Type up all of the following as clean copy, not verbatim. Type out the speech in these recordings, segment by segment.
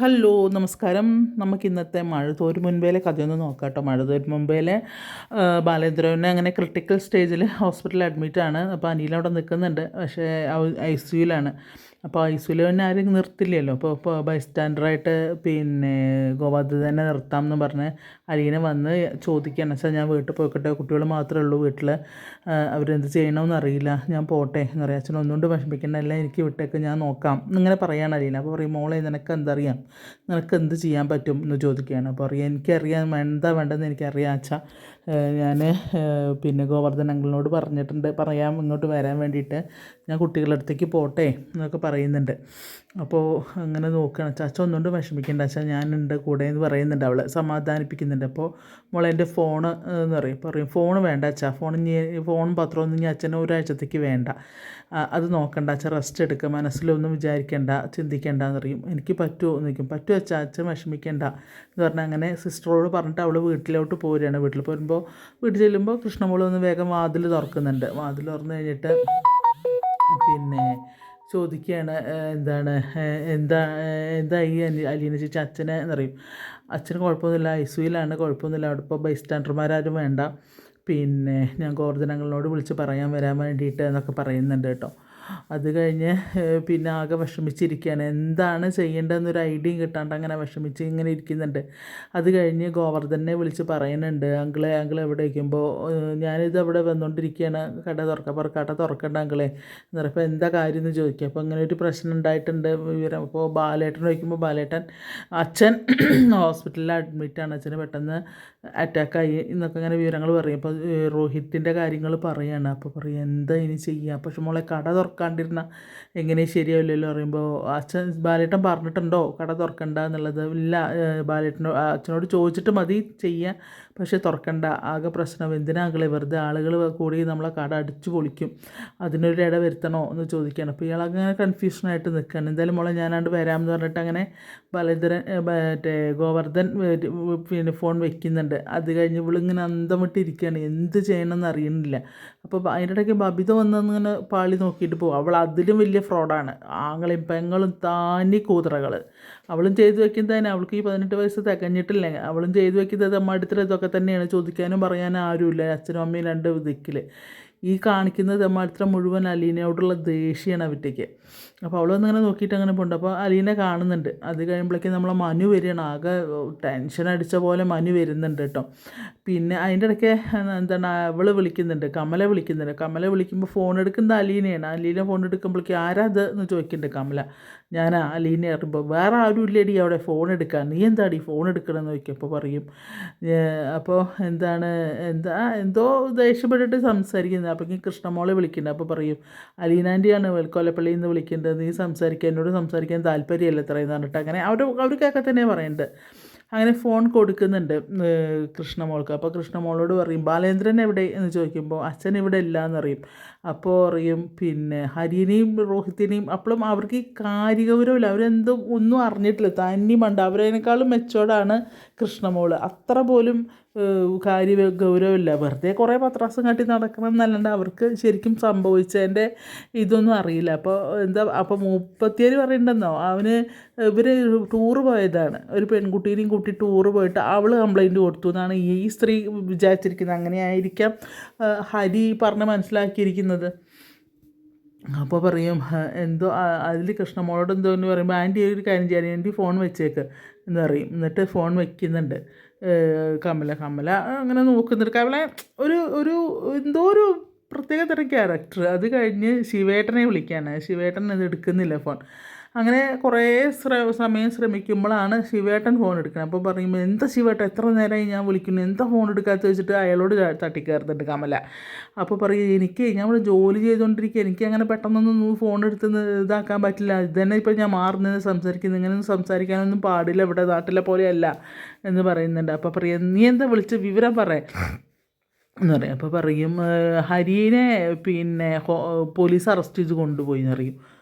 Hello നമസ്കാരം. നമുക്ക് ഇന്നത്തെ മഴ തോരും മുൻപേലെ കഥയൊന്ന് നോക്കാം കേട്ടോ. മഴ തോരും മുമ്പേലെ ബാലേന്ദ്രനെ അങ്ങനെ ക്രിട്ടിക്കൽ സ്റ്റേജിൽ ഹോസ്പിറ്റലിൽ അഡ്മിറ്റാണ്. അപ്പോൾ അനിൽ അവിടെ നിൽക്കുന്നുണ്ട്, പക്ഷേ ഐ സി യുവിലാണ്. അപ്പോൾ ഐ സി യുവിൽ തന്നെ ആരും നിർത്തില്ലല്ലോ. അപ്പോൾ ബൈസ്റ്റാൻഡറായിട്ട് ഗോപാധനെ നിർത്താം എന്ന് പറഞ്ഞ് അലീന വന്ന് ചോദിക്കുകയാണ്. വെച്ചാൽ ഞാൻ വീട്ടിൽ പോയിക്കോട്ടെ, കുട്ടികൾ മാത്രമേ ഉള്ളൂ വീട്ടിൽ, അവരെന്ത് ചെയ്യണമെന്ന് അറിയില്ല, ഞാൻ പോട്ടെ എന്ന് പറയാം. അച്ഛൻ ഒന്നുകൊണ്ട് വിഷമിക്കണ്ട, എല്ലാം എനിക്ക് വിട്ടേക്ക്, ഞാൻ നോക്കാം എന്നിങ്ങനെ പറയുകയാണ് അലീന. അപ്പോൾ പറയും, മോളെ നിനക്ക് എന്തറിയാം, നിനക്ക് എന്ത് ചെയ്യാൻ പറ്റും എന്ന് ചോദിക്കുകയാണ്. അപ്പോൾ അറിയാം, എനിക്കറിയാം എന്താ വേണ്ടതെന്ന് എനിക്കറിയാം അച്ഛാ. ഞാൻ ഗോവർദ്ധൻ അങ്കിളിനോട് പറഞ്ഞിട്ടുണ്ട്, പറയാം ഇങ്ങോട്ട് വരാൻ വേണ്ടിയിട്ട്, ഞാൻ കുട്ടികളുടെ അടുത്തേക്ക് പോട്ടെ എന്നൊക്കെ പറയുന്നുണ്ട്. അപ്പോൾ അങ്ങനെ നോക്കുകയാണ്. ചാച്ച ഒന്നുകൊണ്ട് വിഷമിക്കേണ്ട അച്ഛാ, ഞാനുണ്ട് കൂടെ എന്ന് പറയുന്നുണ്ട്. അവൾ സമാധാനിപ്പിക്കുന്നുണ്ട്. അപ്പോൾ മോളെ എൻ്റെ ഫോണ് എന്ന് പറയും ഫോൺ വേണ്ട അച്ഛാ, ഫോണും പത്രമൊന്നും ഇനി അച്ഛന് ഒരാഴ്ചത്തേക്ക് വേണ്ട, അത് നോക്കണ്ട അച്ഛൻ, റെസ്റ്റ് എടുക്കുക, മനസ്സിലൊന്നും വിചാരിക്കേണ്ട, ചിന്തിക്കേണ്ട എന്ന് പറയും. എനിക്ക് പറ്റുമോ എന്ന് ചോദിക്കും. പറ്റുമോ അച്ഛാ, അച്ഛൻ വിഷമിക്കേണ്ട എന്ന് പറഞ്ഞാൽ അങ്ങനെ സിസ്റ്ററോട് പറഞ്ഞിട്ട് അവൾ വീട്ടിലോട്ട് പോരുകയാണ്. വീട്ടിൽ ചെല്ലുമ്പോൾ കൃഷ്ണമോൾ ഒന്ന് വേഗം വാതിൽ തുറക്കുന്നുണ്ട്. വാതിൽ തുറന്നു കഴിഞ്ഞിട്ട് ചോദിക്കുകയാണ്, എന്തായി അലീന ചേച്ചി, അച്ഛനെ എന്നറിയും. അച്ഛന് കുഴപ്പമൊന്നുമില്ല, ഐ സി യുവിലാണ്, കുഴപ്പമൊന്നുമില്ല, അവിടെ ഇപ്പോൾ ബൈസ്റ്റാൻഡർമാരും വേണ്ട, ഞാൻ ഗോവർദ്ധനങ്ങളോട് വിളിച്ച് പറയാൻ വരാൻ വേണ്ടിയിട്ട് എന്നൊക്കെ പറയുന്നുണ്ട് കേട്ടോ. അത് കഴിഞ്ഞ് ആകെ വിഷമിച്ചിരിക്കുകയാണ്, എന്താണ് ചെയ്യേണ്ടതെന്നൊരു ഐഡിയയും കിട്ടാണ്ട് അങ്ങനെ വിഷമിച്ച് ഇങ്ങനെ ഇരിക്കുന്നുണ്ട്. അത് കഴിഞ്ഞ് ഗോവർദ്ധനെ വിളിച്ച് പറയുന്നുണ്ട്, അങ്കിളെ എവിടെ ഇരിക്കുമ്പോൾ, ഞാനിത് അവിടെ വന്നുകൊണ്ടിരിക്കുകയാണ്, കട തുറക്കണ്ട അങ്കിളെ എന്ന് പറയുമ്പോൾ എന്താ കാര്യം എന്ന് ചോദിക്കുക. അപ്പോൾ അങ്ങനെ ഒരു പ്രശ്നം ഉണ്ടായിട്ടുണ്ട് വിവരം. അപ്പോൾ ബാലേട്ടൻ ചോദിക്കുമ്പോൾ ബാലേട്ടൻ അച്ഛൻ ഹോസ്പിറ്റലിൽ അഡ്മിറ്റാണ്, അച്ഛന് പെട്ടെന്ന് അറ്റാക്കായി എന്നൊക്കെ അങ്ങനെ വിവരങ്ങൾ പറയും. അപ്പോൾ രോഹിത്തിൻ്റെ കാര്യങ്ങൾ പറയുകയാണ്. അപ്പോൾ പറയും എന്താ ഇനി ചെയ്യുക, പക്ഷെ മോളെ കട തുറക്കാണ്ടിരുന്ന എങ്ങനെ ശരിയാവില്ലല്ലോ പറയുമ്പോൾ, ബാലേട്ടൻ പറഞ്ഞിട്ടുണ്ടോ കട തുറക്കണ്ട എന്നുള്ളത്? ഇല്ല, അച്ഛനോട് ചോദിച്ചിട്ട് മതി ചെയ്യാൻ, പക്ഷേ തുറക്കണ്ട, ആകെ പ്രശ്നം, എന്തിനാകളെ വെറുതെ ആളുകൾ കൂടി നമ്മളെ കട അടിച്ചു പൊളിക്കും, അതിനൊരു ഇട വരുത്തണോ എന്ന് ചോദിക്കുകയാണ്. അപ്പോൾ ഇയാളങ്ങനെ കൺഫ്യൂഷനായിട്ട് നിൽക്കുകയാണ്. എന്തായാലും മോളെ ഞാനാണ്ട് വരാമെന്ന് പറഞ്ഞിട്ട് അങ്ങനെ ഗോവർദ്ധൻ ഫോൺ വെക്കുന്നുണ്ട്. അത് കഴിഞ്ഞ് ഇവളിങ്ങനെ അന്തം വിട്ടിരിക്കുകയാണ്, എന്ത് ചെയ്യണമെന്ന് അറിയുന്നില്ല. അപ്പോൾ അതിൻ്റെ ഇടയ്ക്ക് ബബിത വന്നിങ്ങനെ പാളി നോക്കിയിട്ട് പോകും. അവൾ അതിലും വലിയ ഫ്രോഡാണ്, ആങ്ങളെയും പെങ്ങളും താനി കൂതറകൾ. അവളും ചെയ്തു വെക്കുന്നത് തന്നെ, അവൾക്ക് ഈ 18 വയസ്സ് തികഞ്ഞിട്ടില്ല, അവളും ചെയ്തു വെക്കുന്നത് അമ്മടുത്ത ഇതൊക്കെ തന്നെയാണ്. ചോദിക്കാനും പറയാനും ആരുമില്ല, അച്ഛനും അമ്മയും 2 ദിക്കിൽ. ഈ കാണിക്കുന്നത് തെമ്മാടിത്തരം മുഴുവൻ അലീനയോടുള്ള ദേഷ്യമാണ് അവറ്റയ്ക്ക്. അപ്പോൾ അവളൊന്നിങ്ങനെ നോക്കിയിട്ട് അങ്ങനെ പോകുന്നുണ്ട്. അപ്പോൾ അലീന കാണുന്നുണ്ട്. അത് കഴിയുമ്പോഴേക്കും നമ്മളെ മനു വരികയാണ്. ആകെ ടെൻഷൻ അടിച്ച പോലെ മനു വരുന്നുണ്ട് കേട്ടോ. അതിൻ്റെ ഇടയ്ക്ക് അവൾ വിളിക്കുന്നുണ്ട്, കമല വിളിക്കുമ്പോൾ ഫോൺ എടുക്കുന്നത് അലീനയാണ്. അലീന ഫോൺ എടുക്കുമ്പോഴേക്കും ആരാ അത് എന്ന് ചോദിക്കുന്നുണ്ട് കമല. ഞാനാ അലീന അറിയുമ്പോൾ, വേറെ ആരും ഇല്ലേടി അവിടെ ഫോൺ എടുക്കാൻ, നീ എന്താടി ഫോൺ എടുക്കണമെന്ന് ചോദിക്കും. അപ്പോൾ പറയും, അപ്പോൾ എന്തോ ദേഷ്യപ്പെട്ടിട്ട് സംസാരിക്കുന്നത്. അപ്പോൾ കൃഷ്ണമോളെ വിളിക്കുന്നുണ്ട്. അപ്പോൾ പറയും, അലീനാൻ്റെയാണ് കൊല്ലപ്പള്ളിയിൽ നിന്ന് വിളിക്കേണ്ടത്, നീ എന്നോട് സംസാരിക്കാൻ താല്പര്യമല്ല ഇത്രയെന്ന് പറഞ്ഞിട്ട് അങ്ങനെ അവർക്കൊക്കെ തന്നെ പറയുന്നുണ്ട്. അങ്ങനെ ഫോൺ കൊടുക്കുന്നുണ്ട് കൃഷ്ണമോൾക്ക്. അപ്പോൾ കൃഷ്ണമോളോട് പറയും, ബാലേന്ദ്രൻ എവിടെ എന്ന് ചോദിക്കുമ്പോൾ അച്ഛൻ ഇവിടെ ഇല്ല എന്നറിയും. അപ്പോൾ പറയും ഹരിനെയും രോഹിത്തിനെയും, അപ്പോഴും അവർക്ക് ഈ കാര്യഗൗരവമില്ല, ഒന്നും അറിഞ്ഞിട്ടില്ല, തന്നി മണ്ട, അവരതിനേക്കാളും മെച്ചോർഡാണ് കൃഷ്ണമോൾ. അത്ര പോലും ഗൗരവമില്ല, വെറുതെ കുറേ പത്രാസം കാട്ടി നടക്കണം എന്നല്ലാണ്ട് അവർക്ക് ശരിക്കും സംഭവിച്ചതിൻ്റെ ഇതൊന്നും അറിയില്ല. അപ്പോൾ 37 പറയുന്നുണ്ടെന്നോ, ഇവർ ടൂറ് പോയതാണ്, ഒരു പെൺകുട്ടീനെയും കൂട്ടി ടൂറ് പോയിട്ട് അവൾ കംപ്ലൈൻറ്റ് കൊടുത്തു എന്നാണ് ഈ സ്ത്രീ വിചാരിച്ചിരിക്കുന്നത്. അങ്ങനെയായിരിക്കാം ഹരി പറഞ്ഞ് മനസ്സിലാക്കിയിരിക്കുന്നത്. അപ്പോൾ പറയും എന്തോ അതിൽ കൃഷ്ണമോളോട് എന്തോ എന്ന് പറയുമ്പോൾ, ആൻറ്റി ഒരു കാര്യം ചെയ്യാൻ, ആൻറ്റി ഫോൺ വെച്ചേക്ക് എന്ന് പറയും. എന്നിട്ട് ഫോൺ വയ്ക്കുന്നുണ്ട് കമല അങ്ങനെ നോക്കുന്നുണ്ട്. കമല ഒരു എന്തോ ഒരു പ്രത്യേക തരം ക്യാരക്ടർ. അത് കഴിഞ്ഞ് ശിവേട്ടനെ വിളിക്കുകയാണ്. ശിവേട്ടൻ അത് എടുക്കുന്നില്ല ഫോൺ. അങ്ങനെ കുറേ സമയം ശ്രമിക്കുമ്പോഴാണ് ശിവേട്ടൻ ഫോൺ എടുക്കുന്നത്. അപ്പോൾ പറയുമ്പോൾ, എന്താ ശിവേട്ടൻ എത്ര നേരമായി ഞാൻ വിളിക്കുന്നു, എന്താ ഫോൺ എടുക്കാത്ത വെച്ചിട്ട് അയാളോട് തട്ടിക്കയറുന്നുണ്ട് കമല. അപ്പോൾ പറയും, ഞാൻ ഇവിടെ ജോലി ചെയ്തുകൊണ്ടിരിക്കുക, എനിക്ക് അങ്ങനെ പെട്ടെന്നൊന്നും ഫോൺ എടുത്ത് ഇതാക്കാൻ പറ്റില്ല, ഇത് തന്നെ ഇപ്പോൾ ഞാൻ മാറുന്നത് സംസാരിക്കുന്നത്, ഇങ്ങനെയൊന്നും സംസാരിക്കാനൊന്നും പാടില്ല, ഇവിടെ നാട്ടിലെ പോലെയല്ല എന്ന് പറയുന്നുണ്ട്. അപ്പോൾ പറയും, നീ എന്താ വിളിച്ച് വിവരം പറയാം എന്ന് പറയും. അപ്പോൾ പറയും, ഹരിയെ പോലീസ് അറസ്റ്റ് ചെയ്ത് കൊണ്ടുപോയി എന്നറിയും.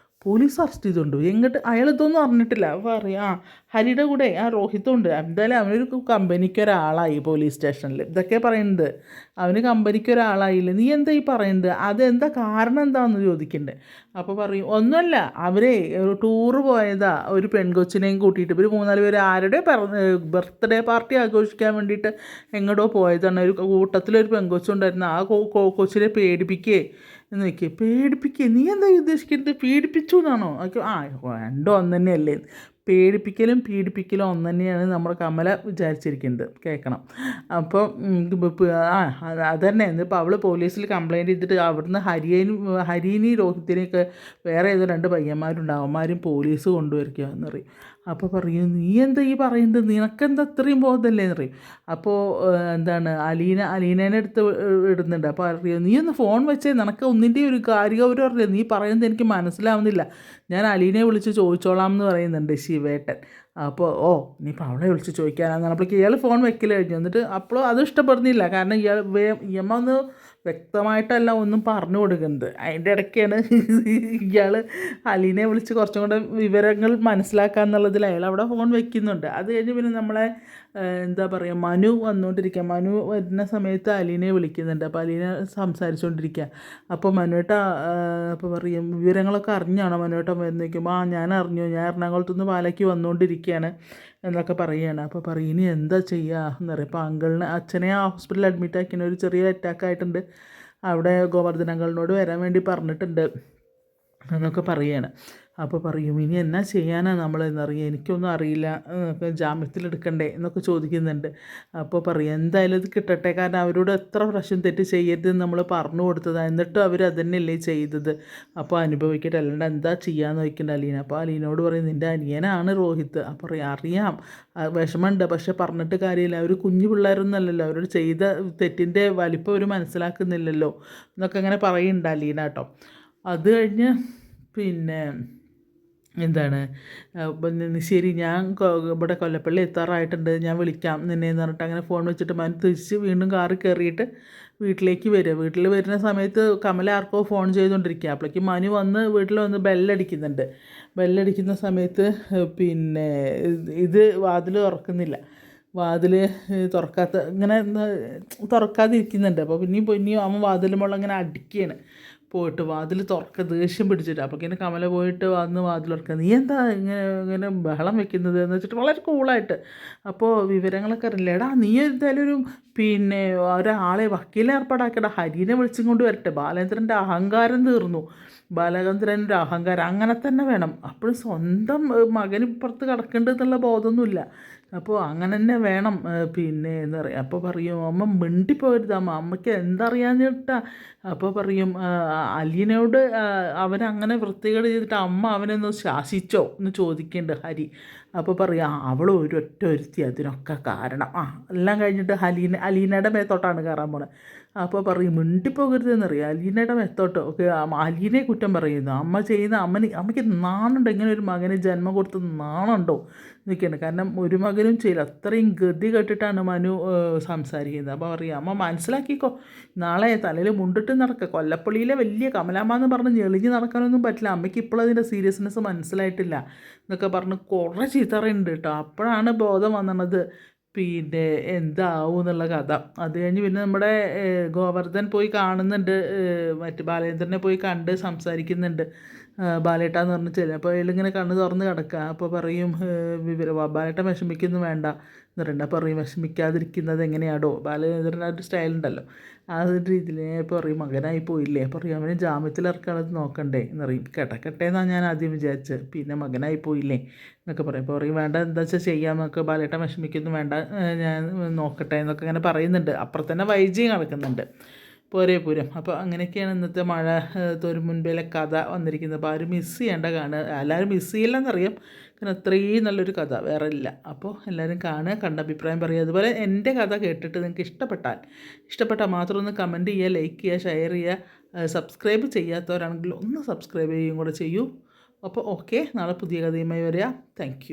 പോലീസ് അറസ്റ്റ് ചെയ്തുകൊണ്ട് എങ്ങോട്ട്, അയാളിതൊന്നും അറിഞ്ഞിട്ടില്ല. അപ്പോൾ അറിയാം ഹരിയുടെ കൂടെ ആ രോഹിത്തുണ്ട്, എന്തായാലും അവനൊരു കമ്പനിക്കൊരാളായി പോലീസ് സ്റ്റേഷനിൽ, ഇതൊക്കെ പറയുന്നത്. അവന് കമ്പനിക്കൊരാളായില്ല, നീ എന്താ ഈ പറയുന്നത്, അതെന്താ കാരണം എന്താണെന്ന് ചോദിക്കണ്ടേ. അപ്പോൾ പറയും ഒന്നുമല്ല, അവരേ ഒരു ടൂറ് പോയതാ ഒരു പെൺകൊച്ചിനെയും കൂട്ടിയിട്ട്. ഇവർ 3-4 പേര് ആരുടെ ബർത്ത്ഡേ പാർട്ടി ആഘോഷിക്കാൻ വേണ്ടിയിട്ട് എങ്ങോട്ടോ പോയതാണ്. ഒരു കൂട്ടത്തിലൊരു പെൺകൊച്ചുണ്ടായിരുന്നു. ആ കൊച്ചിനെ പേടിപ്പിക്കേ എന്ന് വയ്ക്കുക. പേടിപ്പിക്കേ, നീ എന്താ ഉദ്ദേശിക്കുന്നത്? പീഡിപ്പിച്ചു എന്നാണോ? ആ, രണ്ടും ഒന്ന് തന്നെയല്ലേ. പേടിപ്പിക്കലും പീഡിപ്പിക്കലും ഒന്ന് തന്നെയാണ് നമ്മുടെ കമല വിചാരിച്ചിരിക്കുന്നത്. കേൾക്കണം. അപ്പോൾ അത് തന്നെ. എന്നിപ്പോൾ അവൾ പോലീസിൽ കംപ്ലയിൻറ്റ് ചെയ്തിട്ട് അവിടുന്ന് ഹരീനെയും രോഹിത്തിനെയൊക്കെ വേറെ ഏതോ 2 പയ്യന്മാരുണ്ട്, അവന്മാരും പോലീസ് കൊണ്ടുവരിക എന്ന് പറയും. അപ്പോൾ പറയും, നീ എന്താ ഈ പറയുന്നത്? നിനക്കെന്താ അത്രയും ബോധമല്ലേ എന്ന് പറയും. അപ്പോൾ എന്താണ് അലീനേനെ എടുത്ത് ഇടുന്നുണ്ട്. അപ്പോൾ അറിയാം, നീ ഒന്ന് ഫോൺ വെച്ചേ, നിനക്ക് ഒന്നിൻ്റെയും ഒരു കാര്യഗൗരവം അറിയില്ല, നീ പറയുന്നത് എനിക്ക് മനസ്സിലാവുന്നില്ല, ഞാൻ അലീനെ വിളിച്ച് ചോദിച്ചോളാം എന്ന് പറയുന്നുണ്ട് ശിവേട്ടൻ. അപ്പോൾ ഇനിയിപ്പോൾ അവളെ വിളിച്ച് ചോദിക്കാനാണെന്ന് പറഞ്ഞപ്പോഴേക്ക് ഇയാൾ ഫോൺ വെക്കൽ കഴിഞ്ഞു. എന്നിട്ട് അപ്പോഴും അത് ഇഷ്ടപ്പെടുന്നില്ല. കാരണം ഇയമ്മ ഒന്ന് വ്യക്തമായിട്ടല്ല ഒന്നും പറഞ്ഞു കൊടുക്കുന്നത്. അതിൻ്റെ ഇടയ്ക്കാണ് ഇയാൾ അലീനെ വിളിച്ച് കുറച്ചും കൂടെ വിവരങ്ങൾ മനസ്സിലാക്കുക എന്നുള്ളതിൽ അയാൾ അവിടെ ഫോൺ വെക്കുന്നുണ്ട്. അത് കഴിഞ്ഞ് പിന്നെ നമ്മളെ എന്താ പറയുക, മനു വന്നുകൊണ്ടിരിക്കുക. മനു വരുന്ന സമയത്ത് അലീനെ വിളിക്കുന്നുണ്ട്. അപ്പോൾ അലീന സംസാരിച്ചുകൊണ്ടിരിക്കുക. അപ്പോൾ മനുവേട്ട അപ്പോൾ പറയും, വിവരങ്ങളൊക്കെ അറിഞ്ഞാണോ മനുവേട്ടൻ വരുന്ന വയ്ക്കുമ്പോൾ, ഞാൻ അറിഞ്ഞു, ഞാൻ എറണാകുളത്തുനിന്ന് പാലയ്ക്ക് വന്നുകൊണ്ടിരിക്കുകയാണ് എന്നൊക്കെ പറയുകയാണ്. അപ്പോൾ പറയും, ഇനി എന്താ ചെയ്യുക എന്ന് പറയും. അപ്പോൾ അച്ഛനെ ആ ഹോസ്പിറ്റലിൽ അഡ്മിറ്റ് ആക്കിയ ഒരു ചെറിയ അറ്റാക്ക് ആയിട്ടുണ്ട്, അവിടെ ഗോവർദ്ധൻ അങ്കിളിനോട് വരാൻ വേണ്ടി പറഞ്ഞിട്ടുണ്ട് എന്നൊക്കെ പറയുകയാണ്. അപ്പോൾ പറയും, ഇനി എന്നാ ചെയ്യാനാണ് നമ്മളെന്നറിയാം, എനിക്കൊന്നും അറിയില്ല, ജാമ്യത്തിലെടുക്കണ്ടേ എന്നൊക്കെ ചോദിക്കുന്നുണ്ട്. അപ്പോൾ പറയും, എന്തായാലും ഇത് കിട്ടട്ടെ, കാരണം അവരോട് എത്ര പ്രാവശ്യം തെറ്റ് ചെയ്യരുതെന്ന് നമ്മൾ പറഞ്ഞു കൊടുത്തതാണ്, എന്നിട്ടും അവർ അതന്നെയല്ലേ ചെയ്തത്, അപ്പോൾ അനുഭവിക്കട്ടെ, അല്ലാണ്ട് എന്താ ചെയ്യാന്ന് ചോദിക്കേണ്ട അലീന. അപ്പോൾ അലീനോട് പറയും, നിൻ്റെ അനിയനാണ് രോഹിത്ത്. അപ്പോൾ പറയും, അറിയാം, വിഷമമുണ്ട്, പക്ഷെ പറഞ്ഞിട്ട് കാര്യമില്ല, അവർ കുഞ്ഞു പിള്ളേരൊന്നുമല്ലല്ലോ, അവരോട് ചെയ്ത തെറ്റിൻ്റെ വലിപ്പം അവർ മനസ്സിലാക്കുന്നില്ലല്ലോ എന്നൊക്കെ അങ്ങനെ പറയുന്നുണ്ട് അലീന കേട്ടോ. അത് കഴിഞ്ഞ് പിന്നെ എന്താണ്, ശരി, ഞാൻ ഇവിടെ കൊല്ലപ്പള്ളി എത്താറായിട്ടുണ്ട്, ഞാൻ വിളിക്കാം നിന്നെ എന്ന് പറഞ്ഞിട്ട് അങ്ങനെ ഫോൺ വെച്ചിട്ട് മനു തിരിച്ച് വീണ്ടും കാറിൽ കയറിയിട്ട് വീട്ടിലേക്ക് വരിക. വീട്ടിൽ വരുന്ന സമയത്ത് കമല ആർക്കോ ഫോൺ ചെയ്തുകൊണ്ടിരിക്കുക. അപ്പോഴേക്കും മനു വന്ന് വീട്ടിൽ വന്ന് ബെല്ലടിക്കുന്നുണ്ട്. ബെല്ലടിക്കുന്ന സമയത്ത് പിന്നെ ഇത് വാതിൽ തുറക്കുന്നില്ല, വാതിൽ ഇങ്ങനെ തുറക്കാതിരിക്കുന്നുണ്ട്. അപ്പോൾ പിന്നെയും അവൻ വാതിൽ മുള്ള ഇങ്ങനെ അടിക്കുകയാണ്, പോയിട്ട് വാതിൽ ദേഷ്യം പിടിച്ചിട്ട്. അപ്പോൾ ഇങ്ങനെ കമല പോയിട്ട് വന്ന് വാതിൽ തുറക്കുക, നീ എന്താ ഇങ്ങനെ ബഹളം വെക്കുന്നത് എന്ന് വെച്ചിട്ട് വളരെ കൂളായിട്ട്. അപ്പോൾ വിവരങ്ങളൊക്കെ അറിയില്ല, എടാ നീ എന്തായാലും ഒരു ഒരാളെ വക്കീലെ ഏർപ്പാടാക്കടാ, ഹരീനെ വിളിച്ചും കൊണ്ട് വരട്ടെ, ബാലേന്ദ്രൻ്റെ അഹങ്കാരം തീർന്നു, ബാലചന്ദ്രൻ്റെ അഹങ്കാരം അങ്ങനെ തന്നെ വേണം, അപ്പോഴും സ്വന്തം മകന് ഇപ്പുറത്ത് കിടക്കേണ്ടതെന്നുള്ള ബോധമൊന്നുമില്ല, അപ്പോൾ അങ്ങനെ തന്നെ വേണം എന്ന് പറയും. അപ്പോൾ പറയും, അമ്മ മിണ്ടിപ്പോരുത്, അമ്മയ്ക്ക് എന്തറിയാഞ്ഞിട്ടാ. അപ്പോൾ പറയും, അലീനയോട് അവനങ്ങനെ വൃത്തികേട് ചെയ്തിട്ട് അമ്മ അവനൊന്ന് ശാസിച്ചോ എന്ന് ചോദിക്കേണ്ട ഹരി. അപ്പോൾ പറയാം, അവൾ ഒരുത്തി അതിനൊക്കെ കാരണം. എല്ലാം കഴിഞ്ഞിട്ട് അലീനയുടെ മേത്തോട്ടാണ് കയറാൻ പോണത്. അപ്പോൾ പറയും, മിണ്ടിപ്പോകരുതെന്നറിയാം, അലീനയുടെ മേത്തോട്ട് ഒക്കെ അലീനെ കുറ്റം പറയുന്നു. അമ്മ ചെയ്യുന്ന അമ്മയ്ക്ക് നാണുണ്ടോ, ഇങ്ങനെ ഒരു മകന് ജന്മം കൊടുത്ത് നാണുണ്ടോ എന്നൊക്കെയാണ്. കാരണം ഒരു മകനും ചെയ്യില്ല, അത്രയും ഗതി കെട്ടിട്ടാണ് മനു സംസാരിക്കുന്നത്. അപ്പോൾ പറയാം, അമ്മ മനസ്സിലാക്കിക്കോ, നാളെ തലയിൽ മുണ്ടിട്ട് നടക്കുക, കൊല്ലപ്പള്ളിയിലെ വലിയ കമലാമ്മ എന്ന് പറഞ്ഞ് ഞെളിഞ്ഞ് നടക്കാനൊന്നും പറ്റില്ല, അമ്മയ്ക്ക് ഇപ്പോൾ അതിൻ്റെ സീരിയസ്നെസ് മനസ്സിലായിട്ടില്ല എന്നൊക്കെ പറഞ്ഞ് കുറേ ചീത്തറയുണ്ട് കേട്ടോ. അപ്പോഴാണ് ബോധം വന്നത് എന്താവും എന്നുള്ള കഥ. അത് കഴിഞ്ഞ് പിന്നെ നമ്മുടെ ഗോവർദ്ധൻ പോയി കാണുന്നുണ്ട്, ബാലേന്ദ്രനെ പോയി കണ്ട് സംസാരിക്കുന്നുണ്ട്. ബാലേട്ടാന്ന് പറഞ്ഞ് ചെല്ലും. അപ്പോൾ അയാളിങ്ങനെ കണ്ണ് തുറന്ന് കിടക്കുക. അപ്പോൾ പറയും, ബാലേട്ടൻ വിഷമിക്കുന്നു വേണ്ട എന്ന് പറയുന്നുണ്ട്. അപ്പോൾ പറയും, വിഷമിക്കാതിരിക്കുന്നത് എങ്ങനെയാടോ, ബാലേന്ദ്രൻ ഒരു സ്റ്റൈലുണ്ടല്ലോ, ആ ഒരു രീതിയിൽ. ഇപ്പോൾ പറയും, മകനായി പോയില്ലേ, പറയും അവന് ജാമ്യത്തിലിറക്കാനത് നോക്കണ്ടേ എന്ന് പറയും. കേട്ടെ എന്നാണ് ഞാൻ ആദ്യം വിചാരിച്ചത്, പിന്നെ മകനായി പോയില്ലേ എന്നൊക്കെ പറയും. അപ്പോൾ പറയും, വേണ്ട, എന്താ വെച്ചാൽ ചെയ്യാമെന്നൊക്കെ, ബാലേട്ടൻ വിഷമിക്കുന്നു വേണ്ട, ഞാൻ നോക്കട്ടെ എന്നൊക്കെ അങ്ങനെ പറയുന്നുണ്ട്. അപ്പുറം തന്നെ വൈജിയും നടക്കുന്നുണ്ട്, പോരേ പൂരം. അപ്പോൾ അങ്ങനെയൊക്കെയാണ് ഇന്നത്തെ മഴ തോരും മുൻപിലെ കഥ വന്നിരിക്കുന്നത്. അപ്പോൾ ആരും മിസ് ചെയ്യേണ്ട, കാണുക, എല്ലാവരും മിസ് ചെയ്യില്ലെന്നറിയാം, കാരണം അത്രയും നല്ലൊരു കഥ വേറെ ഇല്ല. അപ്പോൾ എല്ലാവരും കാണുക, കണ്ട അഭിപ്രായം പറയുക. അതുപോലെ എൻ്റെ കഥ കേട്ടിട്ട് നിങ്ങൾക്ക് ഇഷ്ടപ്പെട്ടാൽ മാത്രം ഒന്ന് കമൻറ്റ് ചെയ്യുക, ലൈക്ക് ചെയ്യുക, ഷെയർ ചെയ്യുക. സബ്സ്ക്രൈബ് ചെയ്യാത്തവരാണെങ്കിൽ ഒന്ന് സബ്സ്ക്രൈബ് ചെയ്യുകയും കൂടെ ചെയ്യൂ. അപ്പോൾ ഓക്കെ, നാളെ പുതിയ കഥയുമായി വരിക. താങ്ക്